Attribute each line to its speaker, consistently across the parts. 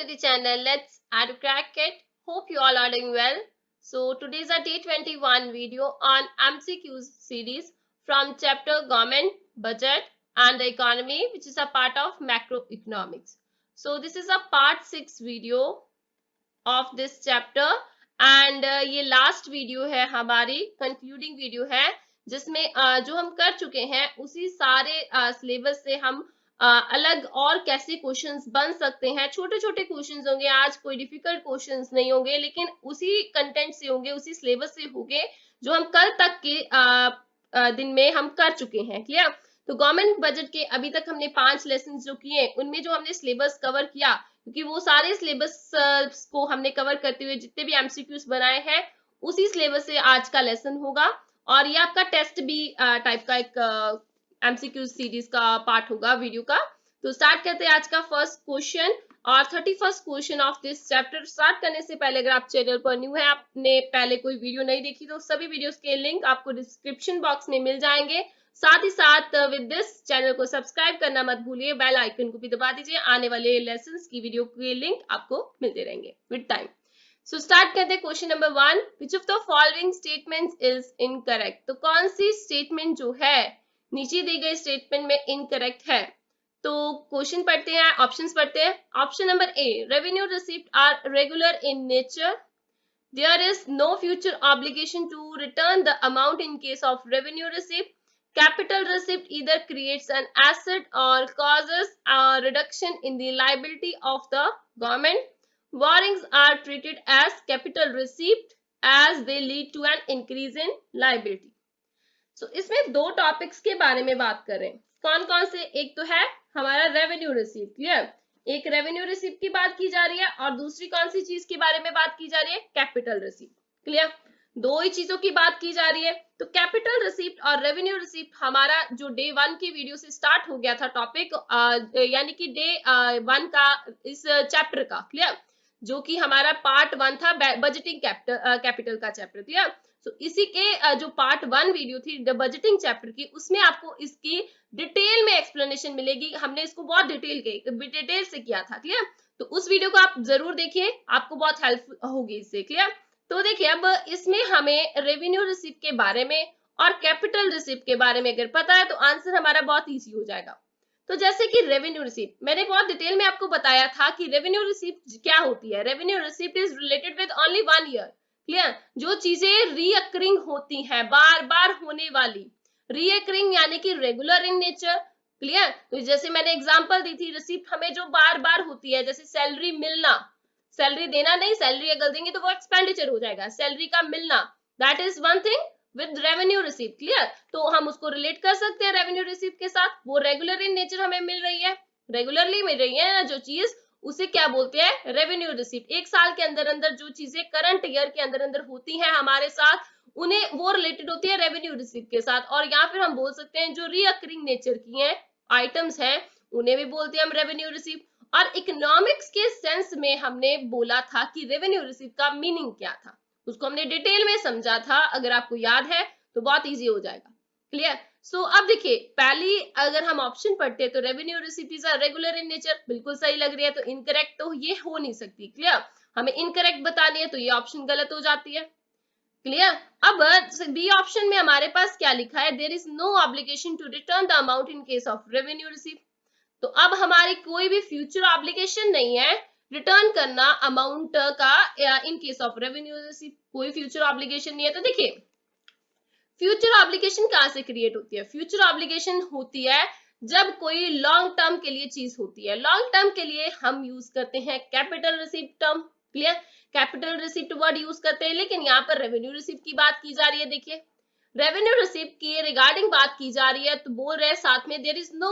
Speaker 1: to the channel. Let's add to crack it. Hope you all are doing well. So today is a day 21 video on MCQs series from chapter Government, Budget and the Economy, which is a part of Macroeconomics. So this is a part 6 video of this chapter and ये last video है, हमारी concluding video है, जिसमें जो हम कर चुके हैं उसी सारे सिलेबस से हम अलग और कैसे क्वेश्चंस बन सकते हैं। छोटे छोटे क्वेश्चंस होंगे, आज कोई डिफिकल्ट क्वेश्चंस नहीं होंगे, लेकिन उसी कंटेंट से होंगे, उसी सिलेबस से होंगे जो हम कल तक के दिन में हम कर चुके हैं। क्लियर? तो गवर्नमेंट बजट के अभी तक हमने 5 लेसन जो किए, उनमें जो हमने सिलेबस कवर किया, क्योंकि वो सारे सिलेबस को हमने कवर करते हुए जितने भी एमसीक्यूज बनाए हैं उसी सिलेबस से आज का लेसन होगा। और ये आपका टेस्ट भी टाइप का एक एमसीक्यू सीरीज का पार्ट होगा वीडियो का। तो स्टार्ट करते हैं आज का फर्स्ट क्वेश्चन और 31st question of this chapter. Start करने से पहले अगर आप चैनल पर न्यू है, आपने पहले कोई वीडियो नहीं देखी, तो सभी वीडियोस के लिंक आपको डिस्क्रिप्शन बॉक्स में मिल जाएंगे। साथ ही साथ विद दिस चैनल को सब्सक्राइब करना मत भूलिए, बेल आइकन को भी दबा दीजिए, आने वाले लेसन्स की वीडियो के लिंक आपको मिलते रहेंगे विद टाइम। सो स्टार्ट करते हैं question number 1। Which of the following statements is incorrect? तो कौन सी स्टेटमेंट जो है नीचे दी गई स्टेटमेंट में इनकरेक्ट है? तो क्वेश्चन पढ़ते हैं, ऑप्शंस पढ़ते हैं। Option number A, revenue receipt are regular in nature, there is no future obligation to return the amount in case of revenue receipt, capital receipt either creates an asset or causes a reduction in the liability of the government, borrowings are treated as capital receipt as they lead to an increase in liability। So, इसमें दो topics के बारे में बात कर रहे हैं। कौन कौन से? एक तो है हमारा रेवेन्यू रिसीप्ट। क्लियर? एक रेवेन्यू रिसीप्ट की बात की जा रही है और दूसरी कौन सी चीज के बारे में बात की जा रही है? Capital receipt. क्लियर? दो ही चीजों की बात की जा रही है। तो कैपिटल रिसीप्ट और रेवेन्यू रिसीप्ट हमारा जो डे 1 की वीडियो से स्टार्ट हो गया था टॉपिक, यानी कि डे 1 का इस चैप्टर का। क्लियर? जो कि हमारा पार्ट 1 था बजटिंग कैपिटल का चैप्टर। क्लियर? तो इसी के जो पार्ट 1 वीडियो थी बजटिंग चैप्टर की, उसमें आपको इसकी डिटेल में एक्सप्लेनेशन मिलेगी। हमने इसको बहुत डिटेल से किया था। क्लियर? तो उस वीडियो को आप जरूर देखिए, आपको बहुत हेल्प होगी इससे। क्लियर? तो देखिए, अब इसमें हमें रेवेन्यू रिसीप्ट के बारे में और कैपिटल रिसीप्ट के बारे में अगर पता है तो आंसर हमारा बहुत ईजी हो जाएगा। तो जैसे कि रेवेन्यू रिसीप्ट, मैंने बहुत डिटेल में आपको बताया था कि रेवेन्यू रिसीप्ट क्या होती है। Revenue receipt is related with only 1 year. Clear? जो चीजें रीअकरिंग होती हैं, बार बार होने वाली, रीअकरिंग यानी कि रेगुलर इन नेचर। क्लियर? तो जैसे मैंने एग्जांपल दी थी, रिसीप्ट हमें जो बार बार होती है, जैसे सैलरी मिलना, सैलरी देना नहीं, सैलरी अगर देंगे तो वो एक्सपेंडिचर हो जाएगा, सैलरी का मिलना, that is one thing with revenue receipt. Clear? तो हम उसको रिलेट कर सकते हैं रेवेन्यू रिसीप्ट के साथ। वो रेगुलर इन नेचर हमें मिल रही है, रेगुलरली मिल रही है ना जो चीज, उसे क्या बोलते हैं? Revenue receipt. एक साल के अंदर अंदर जो चीजें करंट ईयर के अंदर अंदर होती हैं हमारे साथ, उन्हें वो रिलेटेड होती है रेवेन्यू रिसीप्ट के साथ। और या फिर हम बोल सकते हैं जो रीअकरिंग नेचर की हैं आइटम्स हैं, उन्हें भी बोलते हैं हम रेवेन्यू रिसीप्ट। और इकोनॉमिक्स के सेंस में हमने बोला था कि रेवेन्यू रिसीप्ट का मीनिंग क्या था, उसको हमने डिटेल में समझा था। अगर आपको याद है तो बहुत इजी हो जाएगा। क्लियर? सो अब देखिए, पहली अगर हम ऑप्शन पढ़ते हैं तो revenue receipt is regular in nature, बिल्कुल सही लग रही है, तो इनकरेक्ट तो ये हो नहीं सकती। क्लियर? हमें इनकरेक्ट बतानी है तो ये ऑप्शन गलत हो जाती है। क्लियर? अब बी ऑप्शन में हमारे पास क्या लिखा है? There is no obligation to return the amount in case of revenue receipt. तो अब हमारी कोई भी फ्यूचर ऑब्लिगेशन नहीं है रिटर्न करना अमाउंट का इन केस ऑफ रेवेन्यू रिसीप्ट, कोई फ्यूचर ऑब्लिगेशन नहीं है। तो देखिए, फ्यूचर ऑब्लिगेशन कहां से क्रिएट होती है? फ्यूचर ऑब्लिगेशन होती है जब कोई लॉन्ग टर्म के लिए चीज होती है। लॉन्ग टर्म के लिए हम यूज करते हैं capital receipt term. Clear? Capital receipt word use करते हैं, लेकिन यहाँ पर रेवेन्यू रिसीप्ट की बात की जा रही है। देखिए, रेवेन्यू रिसीप्ट की रिगार्डिंग बात की जा रही है, तो बोल रहे हैं साथ में there is no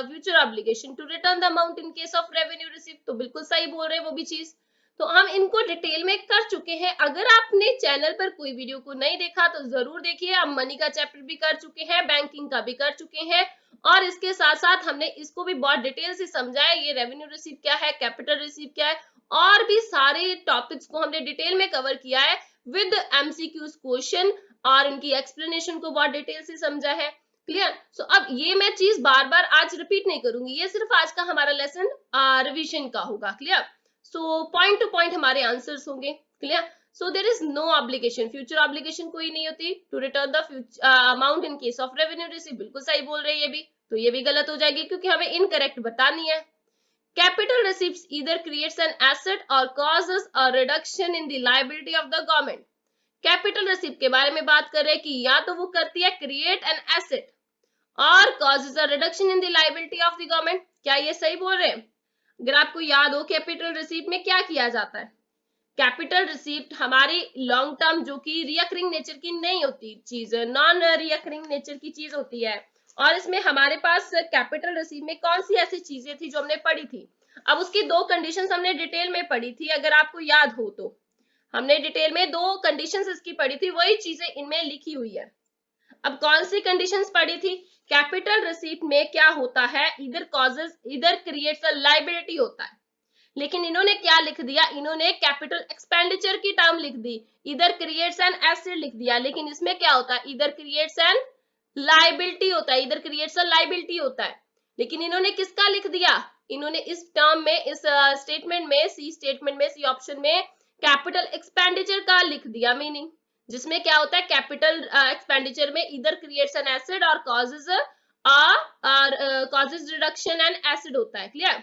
Speaker 1: future obligation to return the amount in case of revenue receipt. तो बिल्कुल सही बोल रहे हैं वो भी चीज। तो हम इनको डिटेल में कर चुके हैं। अगर आपने चैनल पर कोई वीडियो को नहीं देखा तो जरूर देखिए। हम मनी का चैप्टर भी कर चुके हैं, बैंकिंग का भी कर चुके हैं, और इसके साथ साथ हमने इसको भी बहुत डिटेल से समझा है। ये रेवेन्यू रिसीप्ट क्या है, कैपिटल रिसीप्ट क्या है, और भी सारे टॉपिक्स को हमने डिटेल में कवर किया है विद एमसीक्यूज क्वेश्चन, और इनकी एक्सप्लेनेशन को बहुत डिटेल से समझा है। क्लियर? सो अब ये मैं चीज बार बार आज रिपीट नहीं करूंगी, ये सिर्फ आज का हमारा लेसन रिवीजन का होगा। Clear? So point to point हमारे आंसर्स होंगे। Clear? So there is no obligation, future obligation कोई नहीं होती to return the amount in case of revenue receive. बिल्कुल सही बोल रहे हैं ये भी, तो ये भी गलत हो जाएगी क्योंकि हमें इनकरेक्ट बतानी है। Capital receipt either creates an asset और causes a reduction in the liability of the government. Capital receipt के बारे में बात कर रहे हैं कि या तो वो करती है क्रिएट एन एसेट और causes a reduction in the liability of the government. क्या ये सही बोल रहे हैं? अगर आपको याद हो कैपिटल रिसीप्ट में क्या किया जाता है, कैपिटल रिसीप्ट हमारी लॉन्ग टर्म जो कि रिकरिंग नेचर की नहीं होती चीज, नॉन रिकरिंग नेचर की चीज होती है। और इसमें हमारे पास कैपिटल रिसीप्ट में कौन सी ऐसी चीजें थी जो हमने पढ़ी थी? अब उसकी दो कंडीशंस हमने डिटेल में पढ़ी थी, अगर आपको याद हो तो हमने डिटेल में दो कंडीशंस इसकी पढ़ी थी, वही चीजें इनमें लिखी हुई है। अब कौन सी कंडीशंस पढ़ी थी? कैपिटल रिसीप्ट में क्या होता है, इधर कॉजेज इधर क्रिएट्स अ लायबिलिटी होता है, लेकिन इन्होंने क्या लिख दिया, इन्होंने कैपिटल एक्सपेंडिचर की टर्म लिख दी, इधर क्रिएट्स एन एसेट लिख दिया, लेकिन इसमें क्या होता है, इधर क्रिएट्स एन लायबिलिटी होता है, इधर क्रिएट्स अ लायबिलिटी होता है। लेकिन इन्होंने किसका लिख दिया, इन्होंने इस टर्म में, इस स्टेटमेंट में, सी स्टेटमेंट में, सी ऑप्शन में कैपिटल एक्सपेंडिचर का लिख दिया मीनिंग, जिसमें क्या होता है कैपिटल एक्सपेंडिचर में इधर क्रिएट्स एन एसेट और कॉजेज रिडक्शन एंड एसिड होता है। क्लियर?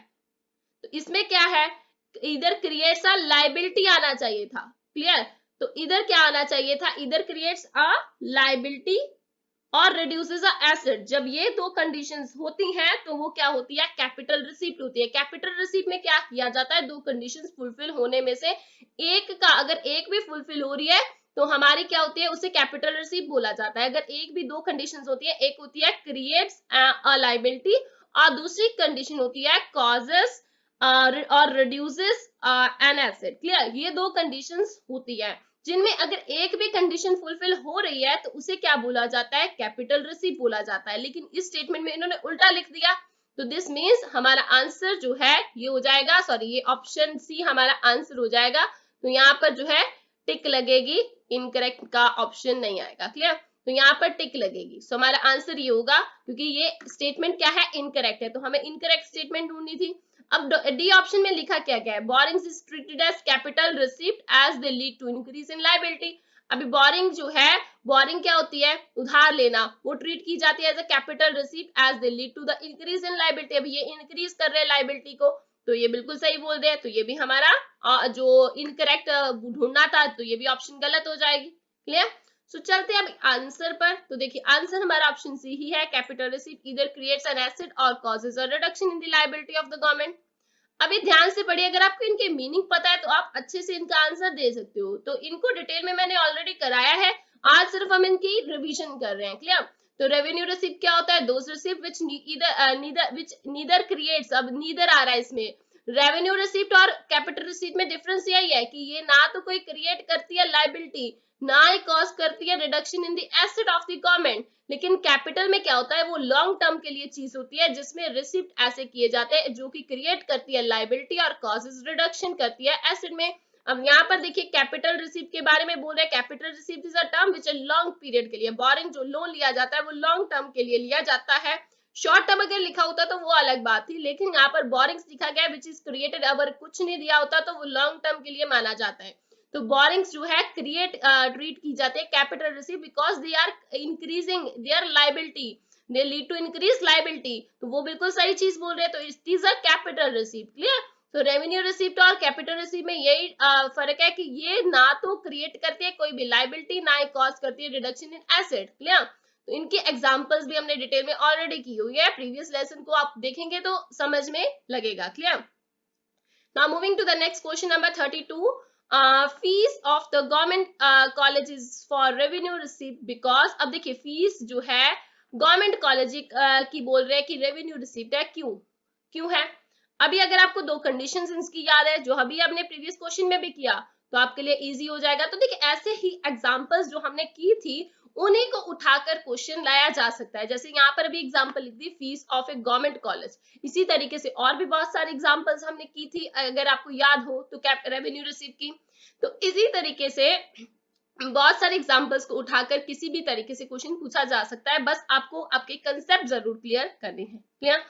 Speaker 1: तो इसमें क्या है, इधर क्रिएट्स अ लायबिलिटी आना चाहिए था। क्लियर? तो इधर क्या आना चाहिए था, इधर क्रिएट्स अ लायबिलिटी और रिड्यूसेस अ एसेट। जब ये दो कंडीशंस होती हैं तो वो क्या होती है, कैपिटल रिसीप्ट होती है। कैपिटल रिसीप्ट में क्या किया जाता है, दो कंडीशंस फुलफिल होने में से एक का, अगर एक भी फुलफिल हो रही है तो हमारी क्या होती है, उसे कैपिटल रिसीप्ट बोला जाता है। अगर एक भी दो कंडीशंस होती है, एक होती है क्रिएट्स अ लायबिलिटी और दूसरी कंडीशन होती है कॉजेस और रिड्यूसेस एन एसेट। क्लियर? ये दो कंडीशंस होती है, जिनमें अगर एक भी कंडीशन फुलफिल हो रही है तो उसे क्या बोला जाता है, कैपिटल रिसीप्ट बोला जाता है। लेकिन इस स्टेटमेंट में इन्होंने उल्टा लिख दिया, तो दिस मीन्स हमारा आंसर जो है ये हो जाएगा, सॉरी ये ऑप्शन सी हमारा आंसर हो जाएगा। तो यहाँ पर जो है टिक लगेगी, इनकरेक्ट का ऑप्शन नहीं आएगा। क्लियर? तो यहाँ पर टिक लगेगी। सो हमारा आंसर ये होगा, क्योंकि ये स्टेटमेंट क्या है, इनकरेक्ट है, तो हमें इनकरेक्ट स्टेटमेंट ढूंढनी थी। अब डी ऑप्शन में लिखा क्या क्या है, borrowings is treated as capital receipt as they lead to increase in liability. अभी बोरिंग जो है, बोरिंग क्या होती है, उधार लेना, वो ट्रीट की जाती है as a capital receipt as they lead to the increase in liability. अभी ये इंक्रीज कर रहे हैं लायबिलिटी को, तो ये बिल्कुल सही बोल रहे हैं, तो ये भी हमारा जो इनकरेक्ट ढूंढना था, तो ये भी ऑप्शन गलत हो जाएगी। क्लियर? सो चलते हैं अब आंसर पर। तो देखिए आंसर हमारा ऑप्शन सी ही है, capital receipt either creates an asset और causes a reduction in the liability of the government. अभी ध्यान से पढ़िए, अगर आपको इनके मीनिंग पता है तो आप अच्छे से इनका आंसर दे सकते हो। तो इनको डिटेल में मैंने ऑलरेडी कराया है, आज सिर्फ हम इनकी रिवीजन कर रहे हैं। क्लियर? तो रेवेन्यू रिसीप्ट क्या होता है, those receipt which neither creates, अब नीदर आ रहा है इसमें, रेवेन्यू रिसीप्ट और कैपिटल रिसीप्ट में डिफरेंस यही है कि ये ना तो कोई क्रिएट करती है लायबिलिटी, ना ही कॉज करती है reduction in the asset of the government. लेकिन कैपिटल में क्या होता है, वो लॉन्ग टर्म के लिए चीज होती है, जिसमें रिसिप्ट ऐसे किए जाते हैं जो कि क्रिएट करती है लायबिलिटी और कॉजेज रिडक्शन करती है एसेट में। अब यहाँ पर देखिए कैपिटल रिसिप्ट के बारे में बोल रहे हैं, capital receipt is a term which long period के लिए, बोरिंग जो लोन लिया जाता है वो लॉन्ग टर्म के लिए लिया जाता है। शॉर्ट टर्म अगर लिखा होता तो वो अलग बात थी, लेकिन यहाँ पर बोरिंग्स लिखा गया विच इज क्रिएटेड, अगर कुछ नहीं दिया होता तो वो लॉन्ग टर्म के लिए माना जाता है। तो बोरिंग्स जो है क्रिएट ट्रीट की जाती है capital receipt because they are increasing their liability, they lead to increase liability. तो वो बिल्कुल सही चीज बोल रहे हैं, तो it is a capital receipt. Clear? तो रेवेन्यू रिसीप्ट और कैपिटल रिसीप्ट में यही फर्क है कि ये ना तो क्रिएट करती है कोई भी लायबिलिटी, ना ही कॉज करती है रिडक्शन इन एसेट। क्लियर? तो इनकी एग्जांपल्स भी हमने डिटेल में ऑलरेडी की हुई है, प्रीवियस लेसन को आप देखेंगे तो समझ में लगेगा। Clear? Now moving to the next question number 32. Fees of the government colleges for revenue receipt because, अब देखिए फीस जो है गवर्नमेंट कॉलेज की बोल रहे हैं कि रेवेन्यू रिसीप्ट है, क्यों क्यों है? अभी अगर आपको दो कंडीशंस इसकी याद है जो अभी आपने प्रीवियस क्वेश्चन में भी किया तो आपके लिए इजी हो जाएगा। तो देखिए ऐसे ही एग्जांपल्स जो हमने की थी उन्हीं को उठाकर क्वेश्चन लाया जा सकता है। जैसे यहाँ पर भी एग्जांपल लिख दी, fees of a government college, इसी तरीके से और भी बहुत सारे एग्जांपल्स हमने की थी, अगर आपको याद हो तो रेवेन्यू रिसीव की। तो इसी तरीके से बहुत सारे एग्जांपल्स को उठाकर किसी भी तरीके से क्वेश्चन पूछा जा सकता है, बस आपको आपके कंसेप्ट जरूर क्लियर करने हैं। क्लियर?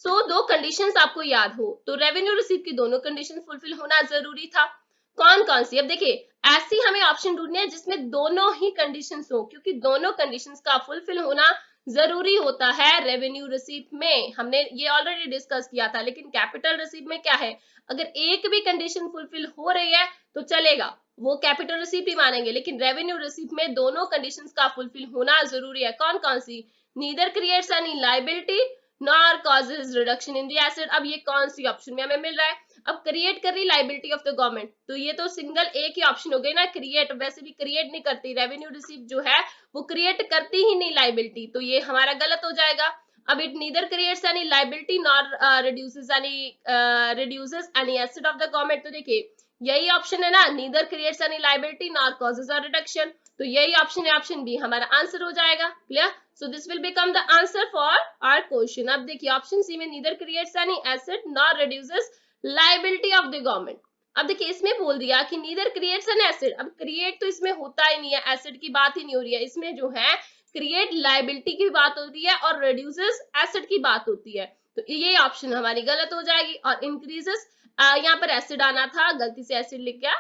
Speaker 1: सो दो कंडीशंस आपको याद हो, तो रेवेन्यू रिसीव की दोनों कंडीशन फुलफिल होना जरूरी था। कौन कौन सी? अब देखिए, ऐसी हमें ऑप्शन ढूंढने हैं जिसमें दोनों ही कंडीशंस हो, क्योंकि दोनों कंडीशंस का फुलफिल होना जरूरी होता है रेवेन्यू रिसीप्ट में। हमने ये ऑलरेडी डिस्कस किया था, लेकिन कैपिटल रिसीप्ट में क्या है, अगर एक भी कंडीशन फुलफिल हो रही है तो चलेगा, वो कैपिटल रिसीप्ट ही मानेंगे, लेकिन रेवेन्यू रिसीप्ट में दोनों कंडीशंस का फुलफिल होना जरूरी है। कौन कौन सी? Neither creates any liability nor causes reduction in the asset. अब ये कौन सी ऑप्शन में हमें मिल रहा है? अब क्रिएट कर रही लायबिलिटी ऑफ द गवर्नमेंट, तो ये तो सिंगल एक ही ऑप्शन हो गई ना, क्रिएट। वैसे भी क्रिएट नहीं करती, रेवेन्यू रिसीप्ट जो है वो क्रिएट करती ही नहीं लायबिलिटी, तो ये हमारा गलत हो जाएगा। अब it neither creates any liability nor reduces any asset of the government, तो देखिए यही ऑप्शन है ना, neither creates any liability nor causes a reduction, तो यही ऑप्शन है, ऑप्शन बी हमारा आंसर हो जाएगा। Clear? So this will become the answer for our question. अब देखिए ऑप्शन सी में neither creates any asset nor reduces liability of the government. अब देखिए इसमें बोल दिया कि नीदर क्रिएट्स एन एसेट, अब क्रिएट तो इसमें होता ही नहीं है, एसेट की बात ही नहीं हो रही है, इसमें जो है क्रिएट लायबिलिटी की बात होती है और रिड्यूसेस एसेट की बात होती है, तो ये ऑप्शन हमारी गलत हो जाएगी। और इंक्रीजेस, यहाँ पर एसिड आना था, गलती से एसिड लिख गया,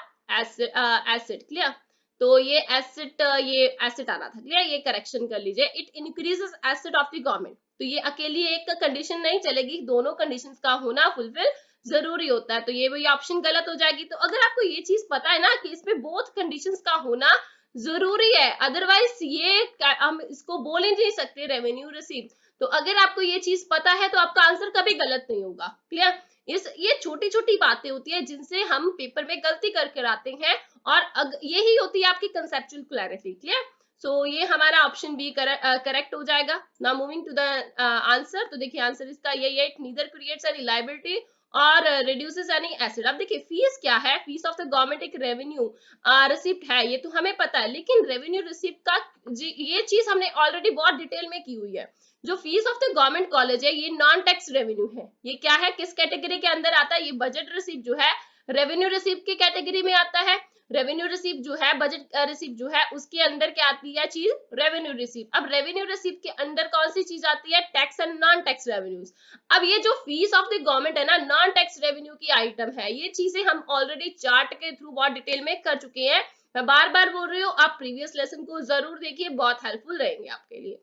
Speaker 1: एसिड। क्लियर? तो ये एसिड, ये एसिड आना था। क्लियर? ये करेक्शन कर लीजिए, it increases acid of the government, तो ये अकेली एक कंडीशन नहीं चलेगी, दोनों कंडीशंस का होना फुलफिल जरूरी होता है, तो ये वही ऑप्शन गलत हो जाएगी। तो अगर आपको ये चीज पता है ना कि इसमें बोथ कंडीशंस का होना जरूरी है, अदरवाइज ये हम इसको बोल ही नहीं सकते रेवेन्यू रिसीप्ट, तो अगर आपको ये चीज पता है तो आपका आंसर कभी गलत नहीं होगा। क्लियर? ये छोटी छोटी बातें होती है जिनसे हम पेपर में गलती करके आते हैं, और यही होती है आपकी कंसेप्चुअल क्लैरिटी। क्लियर? सो ये हमारा ऑप्शन बी करेक्ट हो जाएगा। Now moving to the answer, तो देखिए आंसर इसका यही है, नीदर क्रिएट्स एनी लायबिलिटी और रिड्यूसेस एनी एसेट। अब देखिए फीस क्या है, फीस ऑफ द गवर्नमेंट एक रेवेन्यू रिसिप्ट है, ये तो हमें पता है, लेकिन रेवेन्यू रिसिप्ट का ये चीज हमने ऑलरेडी बहुत डिटेल में की हुई है। जो fees of the government college है ये नॉन टैक्स रेवेन्यू है, ये क्या है, किस कैटेगरी के अंदर आता है, ये बजट रिसिप्ट जो है रेवेन्यू रिसिप्ट की कैटेगरी में आता है। रेवेन्यू रिसिप्ट जो है, बजट रिसिप्ट जो है, उसके अंदर क्या आती है चीज, रेवेन्यू रिसिप्ट। अब रेवेन्यू रिसिप्ट के अंदर कौन सी चीज आती है, tax and non tax revenues. अब ये जो फीस ऑफ द गवर्नमेंट है ना, नॉन टैक्स रेवेन्यू की आइटम है, ये चीजें हम ऑलरेडी चार्ट के थ्रू बहुत डिटेल में कर चुके हैं। मैं बार बार बोल रही हूँ, आप प्रीवियस लेसन को जरूर देखिए, बहुत हेल्पफुल रहेंगे आपके लिए।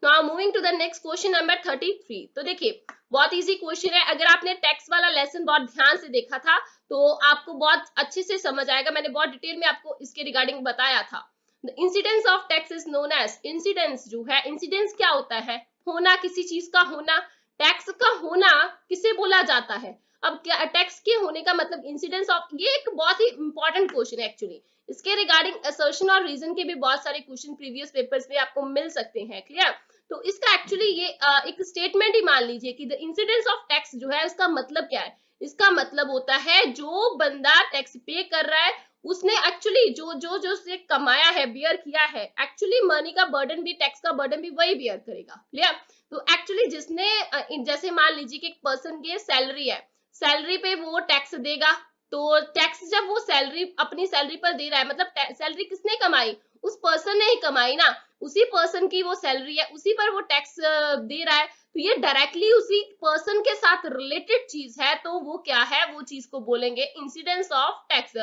Speaker 1: Now moving to the next question number 33, तो देखिए बहुत इजी क्वेश्चन है, अगर आपने टैक्स वाला लेसन बहुत ध्यान से देखा था तो आपको बहुत अच्छे से समझ आएगा, मैंने बहुत डिटेल में आपको इसके रिगार्डिंग बताया था। The incidence of tax is known as, incidence जो है, इंसिडेंस क्या होता है, होना, किसी चीज का होना। टैक्स का होना किसे बोला जाता है? अब क्या टैक्स के होने का मतलब, इंसिडेंस ऑफ, ये एक बहुत ही इंपॉर्टेंट क्वेश्चन है एक्चुअली, इसके रिगार्डिंग असर्शन और रीजन के भी बहुत सारे क्वेश्चन प्रीवियस पेपर्स में आपको मिल सकते हैं। क्लियर? तो इसका एक्चुअली ये एक स्टेटमेंट ही मान लीजिए कि द इंसिडेंस ऑफ टैक्स जो है इसका मतलब क्या है, इसका मतलब होता है जो बंदा टैक्स पे कर रहा है उसने एक्चुअली जो जो जो से कमाया है, बियर किया है, एक्चुअली मनी का बर्डन भी, टैक्स का बर्डन भी वही बियर करेगा। क्लियर? तो एक्चुअली जिसने जैसे मान लीजिए कि एक पर्सन की सैलरी है, सैलरी पे वो टैक्स देगा, तो टैक्स जब वो सैलरी अपनी सैलरी पर दे रहा है, मतलब सैलरी किसने कमाई, उस पर्सन ने ही कमाई ना, उसी पर्सन की वो सैलरी है, उसी पर वो टैक्स दे रहा है, तो ये डायरेक्टली उसी पर्सन के साथ रिलेटेड चीज है, तो वो क्या है, वो चीज को बोलेंगे incidence of tax.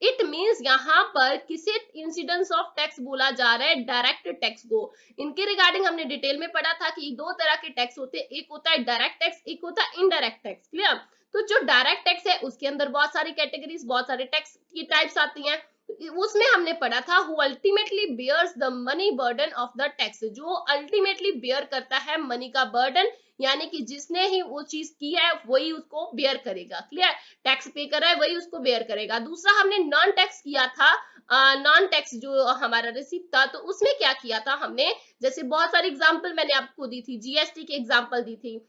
Speaker 1: It means यहाँ पर किसी इंसिडेंस ऑफ टैक्स बोला जा रहा है, डायरेक्ट टैक्स को। इनके रिगार्डिंग हमने डिटेल में पढ़ा था कि दो तरह के टैक्स होते हैं, एक होता है डायरेक्ट टैक्स, एक होता है इनडायरेक्ट टैक्स। क्लियर? तो जो डायरेक्ट टैक्स है उसके अंदर बहुत सारी कैटेगरीज, बहुत सारे टैक्स की टाइप्स आती हैं, उसमें हमने पढ़ा था who ultimately bears the money burden of the tax, जो अल्टीमेटली बियर करता है मनी का बर्डन, यानी कि जिसने ही वो चीज की है वही उसको बेयर करेगा। क्लियर? टैक्स पे कर रहा है वही उसको बेयर करेगा। दूसरा हमने नॉन टैक्स किया था, नॉन टैक्स जो हमारा रिसिप्ट था, तो उसमें क्या किया था हमने, जैसे बहुत सारी एग्जांपल मैंने आपको दी थी, जीएसटी की एग्जांपल दी थी।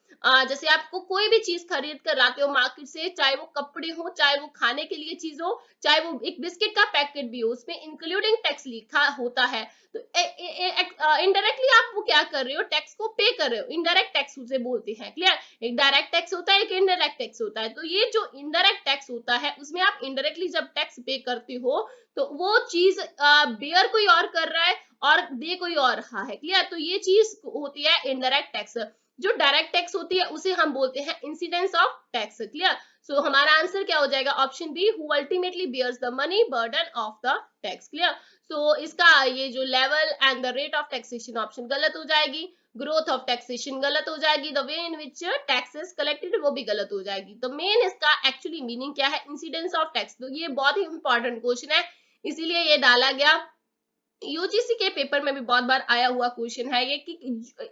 Speaker 1: जैसे आपको कोई भी चीज खरीद कर लाते हो मार्केट से, चाहे वो कपड़े हो, चाहे वो खाने के लिए चीज हो, चाहे वो एक बिस्किट का पैकेट भी हो, उसमें इंक्लूडिंग टैक्स लिखा होता है। तो इनडायरेक्टली आप वो क्या कर रहे हो, टैक्स को पे कर रहे हो, इनडायरेक्ट टैक्स उसे बोलते हैं। क्लियर, एक डायरेक्ट टैक्स होता है, एक इनडायरेक्ट टैक्स होता है। तो ये जो इनडायरेक्ट टैक्स होता है उसमें आप इनडायरेक्टली जब टैक्स पे करते हो तो वो चीज बेयर कोई और कर रहा है और दे कोई और रहा है। क्लियर, तो ये चीज होती है इनडायरेक्ट टैक्स। जो डायरेक्ट टैक्स होती है उसे हम बोलते हैं incidence of tax. Clear, so हमारा आंसर क्या हो जाएगा, option B, who ultimately bears the money burden of the tax. Clear, so इसका ये जो level and the rate of taxation option गलत हो जाएगी, ग्रोथ ऑफ टैक्सेशन गलत हो जाएगी, the way in which taxes collected वो भी गलत हो जाएगी। तो मेन इसका एक्चुअली मीनिंग क्या है, इंसिडेंस ऑफ टैक्स। तो ये बहुत ही इंपॉर्टेंट क्वेश्चन है, इसीलिए ये डाला गया। यूजीसी के पेपर में भी बहुत बार आया हुआ क्वेश्चन है ये कि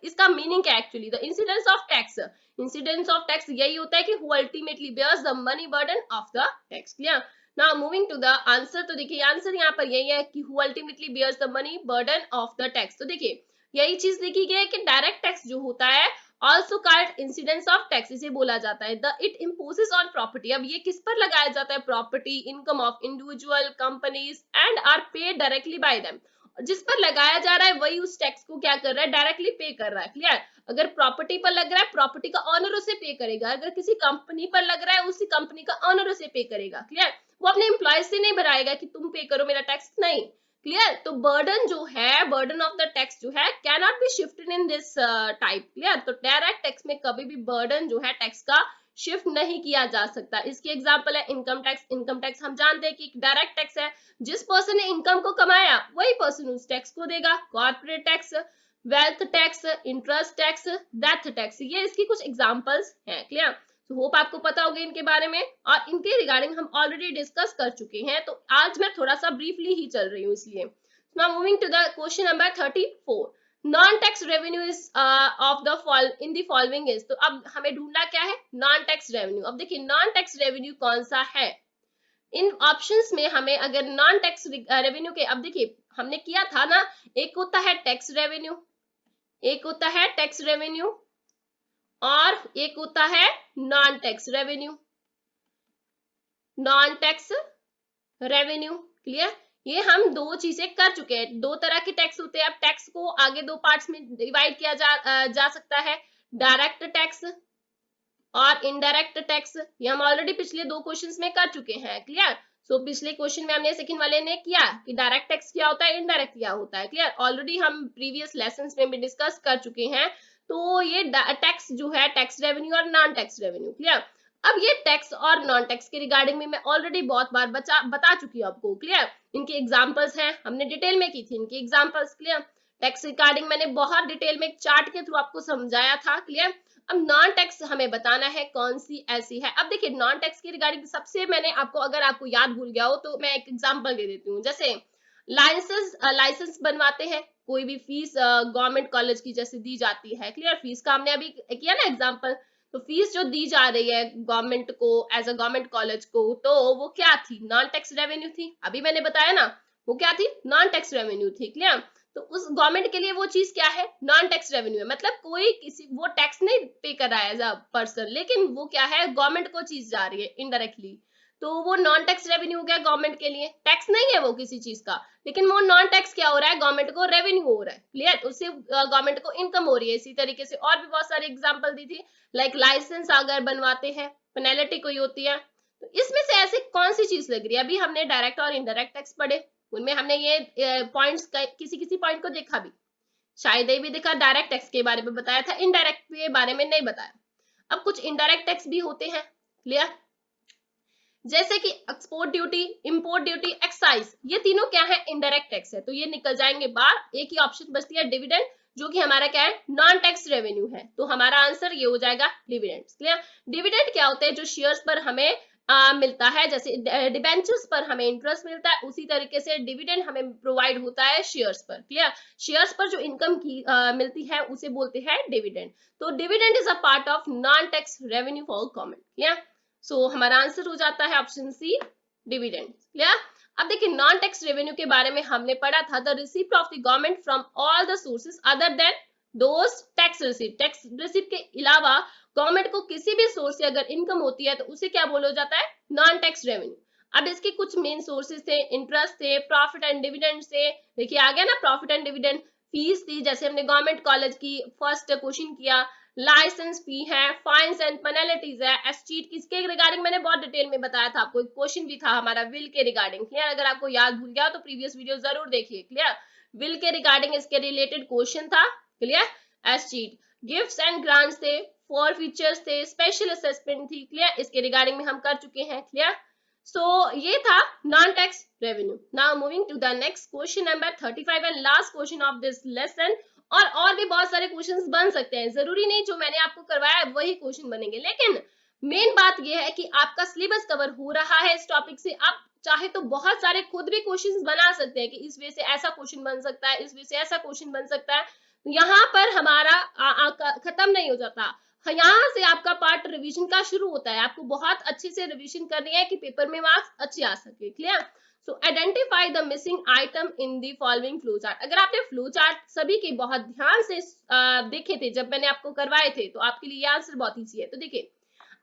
Speaker 1: इसका मीनिंग क्या है actually, the incidence of tax. Incidence of tax यही होता है कि who ultimately bears the money burden of the tax. Clear, now moving to the answer. तो देखिए आंसर यहाँ पर यही है कि who ultimately bears the money burden of the tax. तो देखिए यही चीज लिखी गई है कि डायरेक्ट टैक्स जो होता है also called incidence of tax, इसे बोला जाता है। The it imposes on property, अब ये किस पर लगाया जाता है, property, income of individual companies and are paid directly by them. जिस पर लगाया जा रहा है वही उस टैक्स को क्या कर रहा है, डायरेक्टली पे कर रहा है। क्लियर, अगर प्रॉपर्टी पर लग रहा है प्रॉपर्टी का ऑनर उसे पे करेगा, अगर किसी कंपनी पर लग रहा है उसी कंपनी का ऑनर उसे पे करेगा। क्लियर, वो अपने एम्प्लॉयज से नहीं भराएगा कि तुम पे करो मेरा टैक्स, नहीं। क्लियर, तो बर्डन जो है, बर्डन ऑफ द टैक्स जो है can not be shifted in this type. Clear, तो डायरेक्ट टैक्स में कभी भी बर्डन जो है टैक्स का शिफ्ट नहीं किया जा सकता। इसकी एग्जांपल है इनकम टैक्स। इनकम टैक्स हम जानते हैं कि डायरेक्ट टैक्स है, जिस पर्सन ने इनकम को कमाया वही पर्सन उस टैक्स को देगा। Corporate tax, wealth tax, interest tax, death tax, ये इसकी कुछ एग्जांपल्स हैं। क्लियर, तो होप आपको पता होगा इनके बारे में, और इनके रिगार्डिंग हम ऑलरेडी डिस्कस कर चुके हैं। तो आज मैं थोड़ा सा ब्रीफली ही चल रही हूँ इसलिए। Now moving to the question number 34, non tax revenue is of the in the following is. तो अब हमें ढूंढना क्या है, नॉन टैक्स रेवेन्यू। अब देखिए नॉन टैक्स रेवेन्यू कौन सा है, इन ऑप्शंस में हमें अगर नॉन टैक्स रेवेन्यू के, अब देखिए हमने किया था ना, एक होता है टैक्स रेवेन्यू, एक होता है टैक्स रेवेन्यू और एक होता है non tax revenue, non tax revenue. Clear, ये हम दो चीजें कर चुके हैं। दो तरह के टैक्स होते हैं। अब टैक्स को आगे दो पार्ट्स में डिवाइड किया जा सकता है, डायरेक्ट टैक्स और इनडायरेक्ट टैक्स। ये हम ऑलरेडी पिछले दो क्वेश्चंस में कर चुके हैं। क्लियर, सो पिछले क्वेश्चन में हमने सेकंड वाले ने किया कि डायरेक्ट टैक्स क्या होता है, इनडायरेक्ट क्या होता है। क्लियर, ऑलरेडी हम प्रीवियस लेसन्स में भी डिस्कस कर चुके हैं। तो ये टैक्स जो है टैक्स रेवेन्यू और नॉन टैक्स रेवेन्यू। क्लियर, अब ये टैक्स और नॉन टैक्स के रिगार्डिंग में मैं ऑलरेडी बहुत बार बता चुकी हूँ आपको। क्लियर, इनके एग्जाम्पल्स हैं, हमने डिटेल में की थी इनकी एग्जाम्पल्स। क्लियर, टैक्स रिगार्डिंग मैंने बहुत डिटेल में चार्ट के थ्रू आपको समझाया था। क्लियर, अब नॉन टैक्स हमें बताना है कौन सी ऐसी है। अब देखिए नॉन टैक्स की रिगार्डिंग सबसे मैंने आपको, अगर आपको याद भूल गया हो तो मैं एक एग्जांपल दे देती हूँ। जैसे लाइसेंस बनवाते हैं, कोई भी फीस गवर्नमेंट कॉलेज की जैसे दी जाती है। क्लियर, फीस का हमने अभी किया ना एग्जांपल। तो फीस जो दी जा रही है गवर्नमेंट को एज अ गवर्नमेंट कॉलेज को, तो वो क्या थी, नॉन टैक्स रेवेन्यू थी। अभी मैंने बताया ना वो क्या थी, नॉन टैक्स रेवेन्यू थी। क्लियर, तो उस गवर्नमेंट के लिए वो चीज क्या है, नॉन टैक्स रेवेन्यू है। मतलब कोई किसी वो टैक्स नहीं पे कर रहा है एज अ पर्सन, लेकिन वो क्या है, गवर्नमेंट को चीज जा रही है इनडायरेक्टली, तो वो नॉन टैक्स रेवेन्यू हो गया गवर्नमेंट के लिए। टैक्स नहीं है वो किसी चीज का, लेकिन वो नॉन टैक्स क्या हो रहा है, गवर्नमेंट को रेवेन्यू हो रहा है। क्लियर, उससे गवर्नमेंट को इनकम हो रही है। इसी तरीके से और भी बहुत सारे एग्जाम्पल दी थी, लाइक लाइसेंस अगर बनवाते हैं पेनल्टी कोई होती है। तो इसमें से ऐसे कौन सी चीज लग रही है, अभी हमने डायरेक्ट और इनडायरेक्ट टैक्स पढ़े, उनमें हमने ये पॉइंट्स किसी किसी पॉइंट को देखा भी, शायद ये भी देखा, डायरेक्ट टैक्स के बारे में बताया था, इनडायरेक्ट के बारे में नहीं बताया। अब कुछ इनडायरेक्ट टैक्स भी होते हैं। क्लियर, जैसे कि export duty, import duty, excise, ये तीनों क्या है, इनडायरेक्ट टैक्स है। तो ये निकल जाएंगे बाहर। एक ही ऑप्शन बचती है डिविडेंड, जो कि हमारा क्या है, नॉन टैक्स रेवेन्यू है। तो हमारा आंसर ये हो जाएगा डिविडेंड। क्लियर, डिविडेंड क्या होते हैं, जो शेयर्स पर हमें मिलता है, जैसे डिबेंचर्स पर हमें इंटरेस्ट मिलता है, उसी तरीके से डिविडेंड हमें प्रोवाइड होता है शेयर्स पर। क्लियर, शेयर्स पर जो इनकम की मिलती है उसे बोलते हैं डिविडेंड। तो dividend is a part of non tax revenue for government. Clear, so हमारा आंसर हो जाता है ऑप्शन सी, डिविडेंड। क्लियर, अब देखिए नॉन टैक्स रेवेन्यू के बारे में हमने पढ़ा था, the receipt of the government from all the sources other than those tax receipt. Tax receipt के अलावा गवर्नमेंट को किसी भी सोर्स से अगर इनकम होती है तो उसे क्या बोला जाता है, नॉन टैक्स रेवेन्यू। अब इसके कुछ मेन सोर्सेज थे, इंटरेस्ट थे, प्रॉफिट एंड डिविडेंड से। देखिए आ गया ना प्रॉफिट एंड डिविडेंड, फीस थी, जैसे हमने गवर्नमेंट कॉलेज की फर्स्ट क्वेश्चन किया, लाइसेंस फी है, फाइन्स एंड पेनल्टीज है, एस्टीट किसके रिगार्डिंग मैंने बहुत डिटेल में बताया था आपको, एक क्वेश्चन भी था हमारा विल के रिगार्डिंग, क्लियर। अगर आपको याद भूल गया तो प्रीवियस वीडियो जरूर देखिए, क्लियर। विल के रिगार्डिंग इसके रिलेटेड क्वेश्चन था, clear. Estate, gifts and grants थे, फॉर फीचर्स थे, स्पेशल असेसमेंट थी, क्लियर, इसके रिगार्डिंग में हम कर चुके हैं, क्लियर। सो ये था non tax revenue. Now moving to the next question number 35 and last question of this lesson. और भी बहुत सारे क्वेश्चंस बन सकते हैं, जरूरी नहीं जो मैंने आपको करवाया है वही क्वेश्चन बनेंगे, लेकिन मेन बात यह है कि आपका सिलेबस कवर हो रहा है इस टॉपिक से। आप चाहे तो बहुत सारे खुद भी क्वेश्चंस बना सकते हैं कि इस वे से ऐसा क्वेश्चन बन सकता है, इस वे से ऐसा क्वेश्चन बन सकता है। यहाँ पर हमारा खत्म नहीं हो जाता, यहाँ से आपका पार्ट रिवीजन का शुरू होता है। आपको बहुत अच्छे से रिवीजन करनी है कि पेपर में मार्क्स अच्छे आ सके, clear. So identify the missing item in the following flow chart. अगर आपने फ्लो चार्ट सभी के बहुत ध्यान से देखे थे जब मैंने आपको करवाए थे, तो आपके लिए ये आंसर बहुत ईजी है। तो देखिए,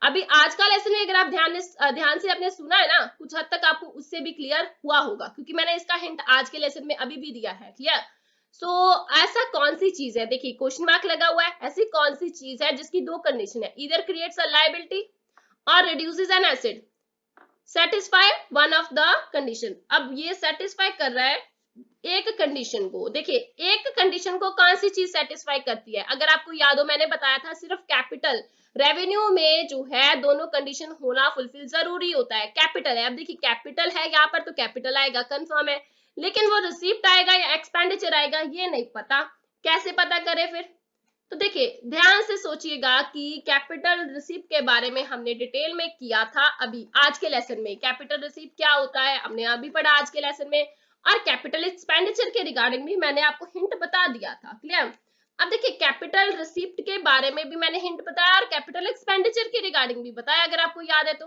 Speaker 1: अभी आज का लेसन में अगर आप ध्यान से आपने सुना है ना, कुछ हद तक आपको उससे भी क्लियर हुआ होगा, क्योंकि मैंने इसका हिंट आज के लेसन में अभी भी दिया है, क्लियर। ऐसा कौन सी चीज है, देखिए क्वेश्चन मार्क लगा हुआ है, ऐसी कौन सी चीज है जिसकी दो कंडीशन है, ईदर क्रिएट्स अ लायबिलिटी और reduces an asset, satisfy one of the condition. अब ये सेटिस्फाई कर रहा है एक कंडीशन को। देखिए, एक कंडीशन को कौन सी चीज सेटिस्फाई करती है, अगर आपको याद हो मैंने बताया था सिर्फ कैपिटल रेवेन्यू में जो है दोनों कंडीशन होना फुलफिल जरूरी होता है। कैपिटल है, अब देखिए कैपिटल है यहाँ पर तो कैपिटल आएगा, कंफर्म है, लेकिन वो रिसीप्ट आएगा या एक्सपेंडिचर आएगा ये नहीं पता, कैसे पता करें फिर। तो देखिए ध्यान से सोचिएगा कि कैपिटल रिसीप्ट के बारे में हमने डिटेल में किया था अभी आज के लेसन में। कैपिटल रिसीप्ट क्या होता है हमने अभी पढ़ा आज के लेसन में, और कैपिटल एक्सपेंडिचर के रिगार्डिंग भी मैंने आपको हिंट बता दिया था, क्लियर। अब देखिए कैपिटल रिसीप्ट के बारे में भी मैंने हिंट बताया और कैपिटल एक्सपेंडिचर के रिगार्डिंग भी बताया, अगर आपको याद है तो।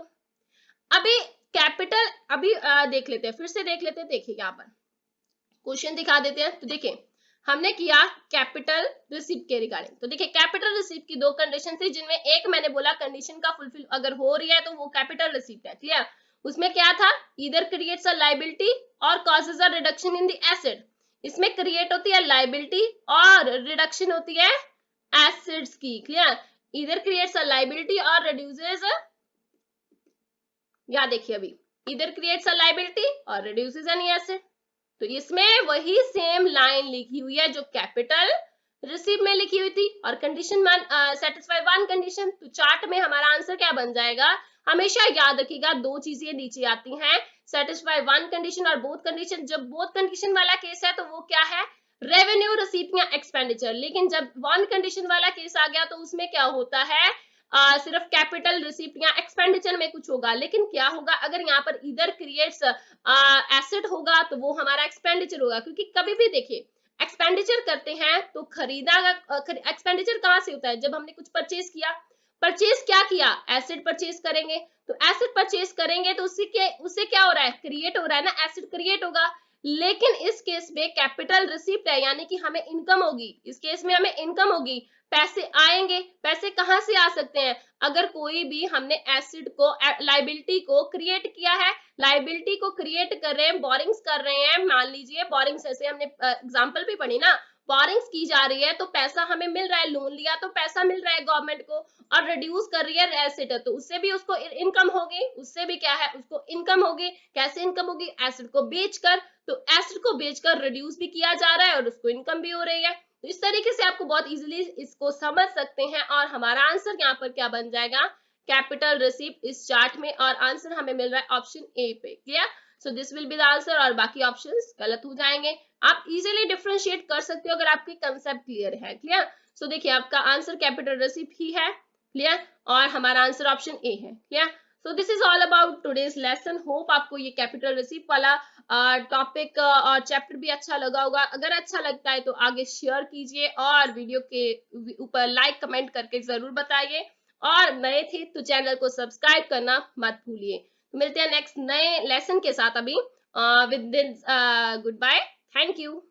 Speaker 1: अभी कैपिटल अभी देख लेते हैं, फिर से देख लेते हैं। देखिए यहाँ पर क्वेश्चन दिखा देते हैं। तो देखिए हमने किया कैपिटल रिसीप्ट के रिगार्डिंग। तो देखिए कैपिटल रिसीप्ट की दो कंडीशन थी, जिनमें एक मैंने बोला कंडीशन का फुलफिल अगर हो रही है तो वो कैपिटल रिसीप्ट है, क्लियर। उसमें क्या था, ईदर क्रिएट्स अ लायबिलिटी और causes a reduction in the asset. इसमें क्रिएट होती है लायबिलिटी और रिडक्शन होती है एसेट्स की, clear. Either creates a liability और रिड्यूसेस, या देखिए अभी ईदर क्रिएट्स अ लायबिलिटी और रिड्यूसेस एनी एसेट। तो इसमें वही सेम लाइन लिखी हुई है जो कैपिटल रिसीव में लिखी हुई थी, और कंडीशन सेटिस्फाई वन कंडीशन। तो चार्ट में हमारा आंसर क्या बन जाएगा, हमेशा याद रखिएगा दो चीजें नीचे आती हैं, सेटिस्फाई वन कंडीशन और बोथ कंडीशन। जब बोथ कंडीशन वाला केस है तो वो क्या है, रेवेन्यू रिसीप्ट या एक्सपेंडिचर। लेकिन जब वन कंडीशन वाला केस आ गया तो उसमें क्या होता है, सिर्फ कैपिटल रिसीप्ट या एक्सपेंडिचर में कुछ होगा। लेकिन क्या होगा, अगर यहाँ पर इधर क्रिएट्स एसेट होगा तो वो हमारा एक्सपेंडिचर होगा, क्योंकि कभी भी देखिए एक्सपेंडिचर करते हैं तो खरीदा, एक्सपेंडिचर कहाँ से होता है, जब हमने कुछ परचेज किया। परचेज क्या किया, एसेट परचेज करेंगे, तो एसेट परचेज करेंगे तो उससे क्या हो रहा है, क्रिएट हो रहा है ना, एसेट क्रिएट होगा। लेकिन इस केस में कैपिटल रिसीप्ट है, यानी कि हमें इनकम होगी, इस केस में हमें इनकम होगी, पैसे आएंगे। पैसे कहाँ से आ सकते हैं, अगर कोई भी हमने एसेट को लाइबिलिटी को क्रिएट किया है, लाइबिलिटी को क्रिएट कर रहे हैं, बोरिंग्स कर रहे हैं, मान लीजिए बोरिंग्स, ऐसे हमने एग्जांपल भी पढ़ी ना, बोरिंग्स की जा रही है तो पैसा हमें मिल रहा है, लोन लिया तो पैसा मिल रहा है गवर्नमेंट को, और रिड्यूस कर रही है एसेट तो उससे भी उसको इनकम होगी, उससे भी क्या है उसको इनकम होगी। कैसे इनकम होगी, एसेट को बेचकर। तो एसेट को बेचकर रिड्यूस भी किया जा रहा है और उसको इनकम भी हो रही है। तो इस तरीके से आपको बहुत इजीली इसको समझ सकते हैं, और हमारा आंसर यहाँ पर क्या बन जाएगा, कैपिटल रिसीप्ट इस चार्ट में, और आंसर हमें मिल रहा है ऑप्शन ए पे, clear. So this will be the answer, और बाकी ऑप्शंस गलत हो जाएंगे। आप इजीली डिफरेंशिएट कर सकते हो अगर आपकी कंसेप्ट क्लियर है, क्लियर। सो देखिए आपका आंसर कैपिटल रिसीप्ट ही है, क्लियर, और हमारा आंसर ऑप्शन ए है, clear. So this is all about today's lesson. Hope आपको ये कैपिटल रिसीप्ट वाला टॉपिक और चैप्टर भी अच्छा लगा होगा। अगर अच्छा लगता है तो आगे शेयर कीजिए, और वीडियो के ऊपर लाइक कमेंट करके जरूर बताइए, और नए थे तो चैनल को सब्सक्राइब करना मत भूलिए। मिलते हैं नेक्स्ट नए लेसन के साथ। अभी with goodbye, thank you.